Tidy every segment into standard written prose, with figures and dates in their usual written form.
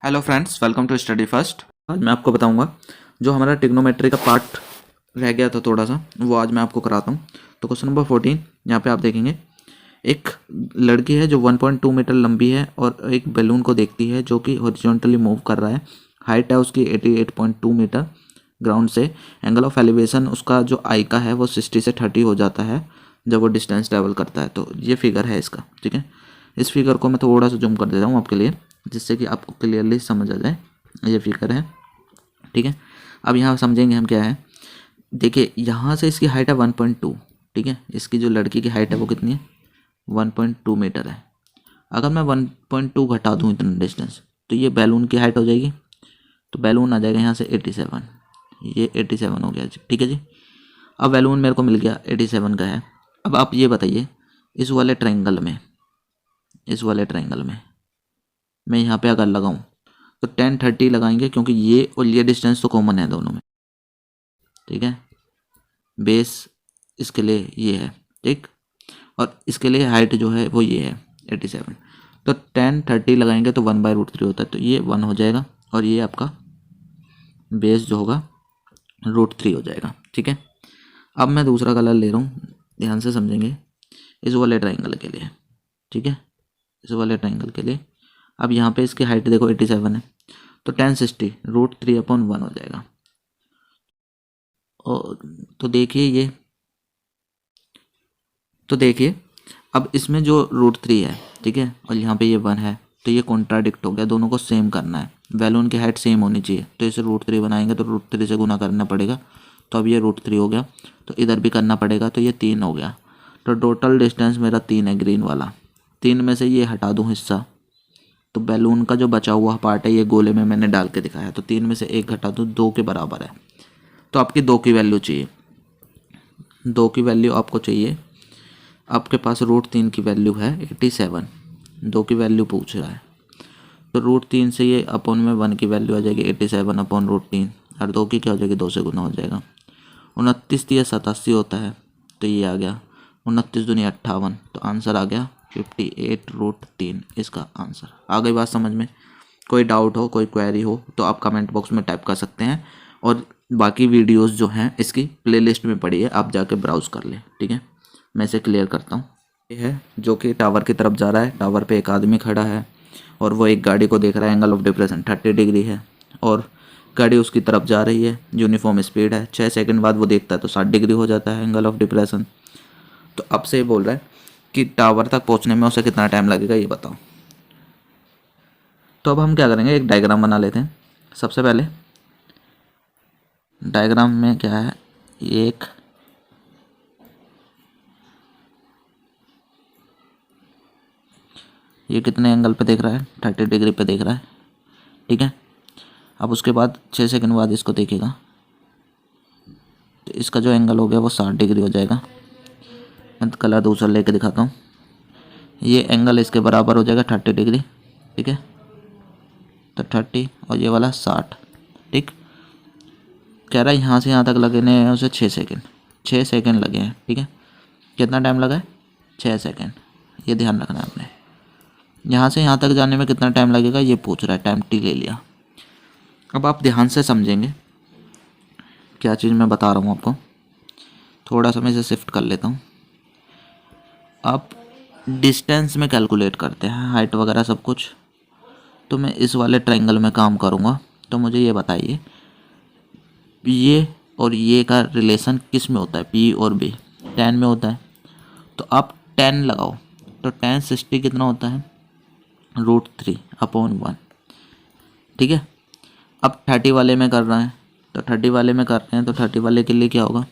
Hello friends, welcome to study first. आज मैं आपको बताऊंगा जो हमारा ट्रिग्नोमेट्री का पार्ट रह गया था थोड़ा सा, वो आज मैं आपको कराता हूँ। तो क्वेश्चन नंबर 14 यहाँ पे आप देखेंगे, एक लड़की है जो 1.2 मीटर लंबी है और एक बैलून को देखती है जो कि हॉरिजॉन्टली मूव कर रहा है। हाइट है उसकी 88.2 मीटर ग्राउंड से। एंगल ऑफ एलिवेशन उसका जो आई का है वो 60 से 30 हो जाता है जब वो डिस्टेंस ट्रेवल करता है। तो ये फिगर है इसका, ठीक है। इस फिगर को मैं थोड़ा सा जूम कर देता हूँ आपके लिए, जिससे कि आपको क्लियरली समझ आ जाए। ये फिगर है, ठीक है। अब यहाँ समझेंगे हम क्या है। देखिए यहाँ से इसकी हाइट है 1.2, ठीक है। इसकी जो लड़की की हाइट है वो कितनी है, 1.2 मीटर है। अगर मैं 1.2 घटा दूँ इतना डिस्टेंस, तो ये बैलून की हाइट हो जाएगी। तो बैलून आ जाएगा यहाँ से 87, ये 87 हो गया जी, ठीक है जी। अब बैलून मेरे को मिल गया 87 का है। अब आप ये बताइए, इस वाले ट्रायंगल में मैं यहाँ पे अगर लगाऊं तो 10-30 लगाएंगे, क्योंकि ये और ये डिस्टेंस तो कॉमन है दोनों में, ठीक है। बेस इसके लिए ये है, ठीक, और इसके लिए हाइट जो है वो ये है 87। तो 10-30 लगाएंगे तो 1/√3 होता है, तो ये 1 हो जाएगा और ये आपका बेस जो होगा √3 हो जाएगा, ठीक है। अब मैं दूसरा कलर ले रहा हूँ, ध्यान से समझेंगे। इस वाले ट्रायंगल के लिए, ठीक है, इस वाले ट्रायंगल के लिए। अब यहाँ पे इसकी हाइट देखो 87 है, तो 1060 √3/1 हो जाएगा। और तो देखिए अब इसमें जो √3 है, ठीक है, और यहाँ पे ये 1 है, तो ये कॉन्ट्राडिक्ट हो गया। दोनों को सेम करना है, बैलून की हाइट सेम होनी चाहिए। तो इसे √3 बनाएंगे तो √3 से गुना करना पड़ेगा, तो अब ये √3 हो गया। तो इधर भी करना पड़ेगा, तो ये 3 हो गया। तो टोटल डिस्टेंस मेरा 3 है, ग्रीन वाला। 3 में से ये हटा दूँ हिस्सा, तो बैलून का जो बचा हुआ पार्ट है ये गोले में मैंने डाल के दिखाया, तो 3 में से 1 घटा दूँ, 2 के बराबर है। तो आपकी 2 की वैल्यू चाहिए, 2 की वैल्यू आपको चाहिए। आपके पास √3 की वैल्यू है 87, 2 की वैल्यू पूछ रहा है। तो √3 से ये अपॉन में 1 की वैल्यू आ जाएगी 87/√3, और 2 की क्या हो जाएगी, 2 से गुना हो जाएगा। 29×3 = 87 होता है, तो ये आ गया 29×2 = 58। तो आंसर आ गया 58√3, इसका आंसर। आ गई बात समझ में? कोई डाउट हो, कोई क्वेरी हो तो आप कमेंट बॉक्स में टाइप कर सकते हैं, और बाकी वीडियोस जो हैं इसकी प्लेलिस्ट में पड़ी है, आप जाके ब्राउज़ कर लें, ठीक है। मैं इसे क्लियर करता हूँ। ये है जो कि टावर की तरफ जा रहा है। टावर पे एक आदमी खड़ा है और वो एक गाड़ी को देख रहा है। एंगल ऑफ डिप्रेशन 30 डिग्री है और गाड़ी उसकी तरफ जा रही है। यूनिफॉर्म स्पीड है। 6 सेकंड बाद वो देखता है तो 60 डिग्री हो जाता है एंगल ऑफ डिप्रेशन। तो अब से ये बोल रहा है कि टावर तक पहुँचने में उसे कितना टाइम लगेगा, ये बताओ। तो अब हम क्या करेंगे, एक डायग्राम बना लेते हैं। सबसे पहले डायग्राम में क्या है, एक ये कितने एंगल पे देख रहा है, 30 डिग्री पे देख रहा है, ठीक है। अब उसके बाद 6 सेकंड बाद इसको देखेगा, तो इसका जो एंगल हो गया वो 60 डिग्री हो जाएगा। मैं कलर दूसरा लेके दिखाता हूँ। ये एंगल इसके बराबर हो जाएगा 30 डिग्री, ठीक है। तो 30 और ये वाला 60, ठीक। कह रहा है यहाँ से यहाँ तक लगने हैं उसे 6 सेकंड, 6 सेकंड लगे हैं, ठीक है। कितना टाइम लगा है, 6 सेकंड। ये ध्यान रखना है आपने। यहाँ से यहाँ तक जाने में कितना टाइम लगेगा ये पूछ रहा है, टाइम टी ले लिया। अब आप ध्यान से समझेंगे क्या चीज़ मैं बता रहा हूँ आपको। थोड़ा सा मैं इसे शिफ्ट कर लेता हूँ। आप डिस्टेंस में कैलकुलेट करते हैं, हाइट वगैरह सब कुछ। तो मैं इस वाले ट्रायंगल में काम करूँगा। तो मुझे ये बताइए, ये और ये का रिलेशन किस में होता है, पी और बी 10 में होता है। तो आप 10 लगाओ, तो 1060 कितना होता है, √3/1, ठीक है। अब 30 वाले में कर रहे हैं, तो 30 वाले में कर रहे हैं, तो 30 वाले के लिए क्या होगा,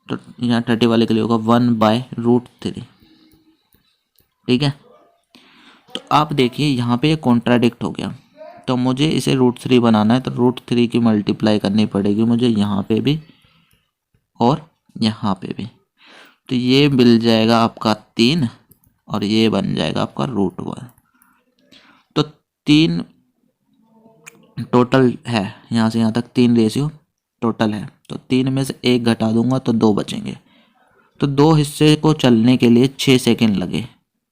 तो यहाँ 30 वाले के लिए होगा 1/√3, ठीक है। तो आप देखिए यहाँ पे ये कॉन्ट्राडिक्ट हो गया, तो मुझे इसे √3 बनाना है, तो √3 की मल्टीप्लाई करनी पड़ेगी मुझे यहाँ पे भी और यहाँ पे भी। तो ये मिल जाएगा आपका 3 और ये बन जाएगा आपका √1। तो 3 टोटल है, यहाँ से यहाँ तक 3 रेशियो टोटल है। तो 3 में से 1 घटा दूंगा तो 2 बचेंगे। तो 2 हिस्से को चलने के लिए 6 सेकंड लगे।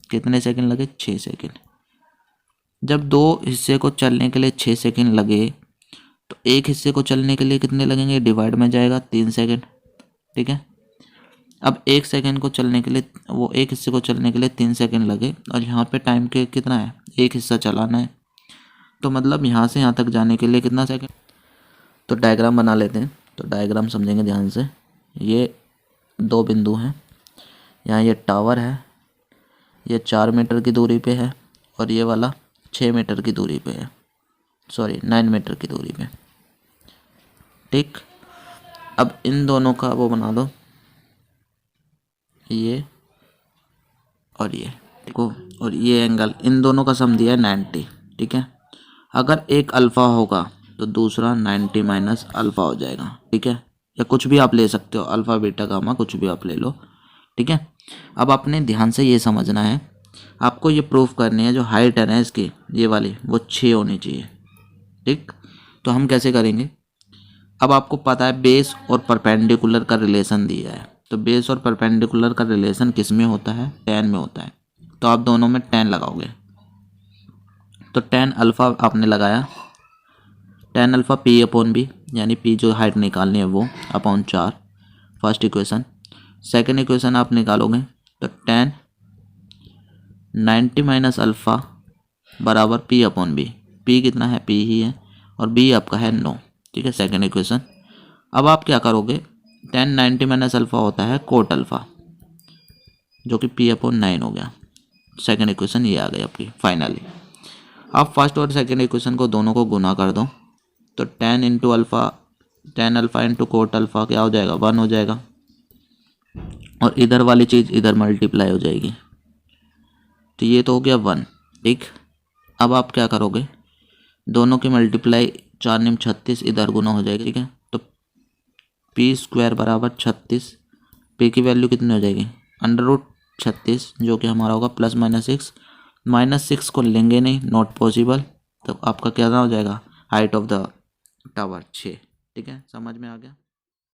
कितने सेकंड लगे, 6 सेकंड। जब दो हिस्से को चलने के लिए 6 सेकंड लगे तो एक हिस्से को चलने के लिए कितने लगेंगे, डिवाइड में जाएगा 3 सेकंड। ठीक है, अब एक सेकंड को चलने के लिए, वो एक हिस्से को चलने के लिए 3 सेकंड लगे और यहाँ पे टाइम के कितना है, एक हिस्सा चलाना है, तो मतलब यहाँ से यहाँ तक जाने के लिए कितना सेकंड। तो डायग्राम बना लेते हैं। तो डायग्राम समझेंगे ध्यान से। ये दो बिंदु हैं, यहाँ ये टावर है, ये 4 मीटर की दूरी पे है और ये वाला 6 मीटर की दूरी पे है, सॉरी 9 मीटर की दूरी पे। ठीक, अब इन दोनों का वो बना दो, ये और ये, देखो, और ये एंगल, इन दोनों का सम दिया है 90। ठीक है, अगर एक अल्फ़ा होगा तो दूसरा 90 माइनस अल्फ़ा हो जाएगा। ठीक है, या कुछ भी आप ले सकते हो, अल्फ़ा बीटा गामा कुछ भी आप ले लो। ठीक है, अब आपने ध्यान से ये समझना है, आपको ये प्रूफ करनी है जो हाइट है ना इसकी, ये वाली, वो 6 होनी चाहिए। ठीक, तो हम कैसे करेंगे, अब आपको पता है बेस और परपेंडिकुलर का रिलेशन दिया है, तो बेस और परपेंडिकुलर का रिलेशन किस में होता है, tan में होता है। तो आप दोनों में tan लगाओगे, तो tan अल्फ़ा आपने लगाया, tan alpha p upon B, यानी p जो हाइट निकालनी है वो upon 4, first equation. Second equation आप निकालोगे तो tan 90 माइनस अल्फ़ा बराबर p अपॉन बी, p कितना है, p ही है, और b आपका है 9। ठीक है, सेकेंड इक्वेशन। अब आप क्या करोगे, tan 90 माइनस अल्फ़ा होता है कोट अल्फ़ा, जो कि p अपॉन 9 हो गया। सेकेंड इक्वेशन ये आ गई आपकी फाइनली। आप फर्स्ट और सेकेंड इक्वेशन को दोनों को गुना कर दो, तो tan into alpha, tan alpha into coat alpha क्या हो जाएगा, 1 हो जाएगा, और इधर वाली चीज़ इधर मल्टीप्लाई हो जाएगी। तो ये तो हो गया 1। ठीक, अब आप क्या करोगे, दोनों की मल्टीप्लाई 4 निम 36 इधर गुना हो जाएगी। ठीक है, तो p स्क्वायर बराबर 36, p की वैल्यू कितनी हो जाएगी, √36, जो कि हमारा होगा +-6 को लेंगे नहीं, नॉट पॉसिबल, तो आपका क्या हो जाएगा, हाइट ऑफ द टावर 6। ठीक है, समझ में आ गया।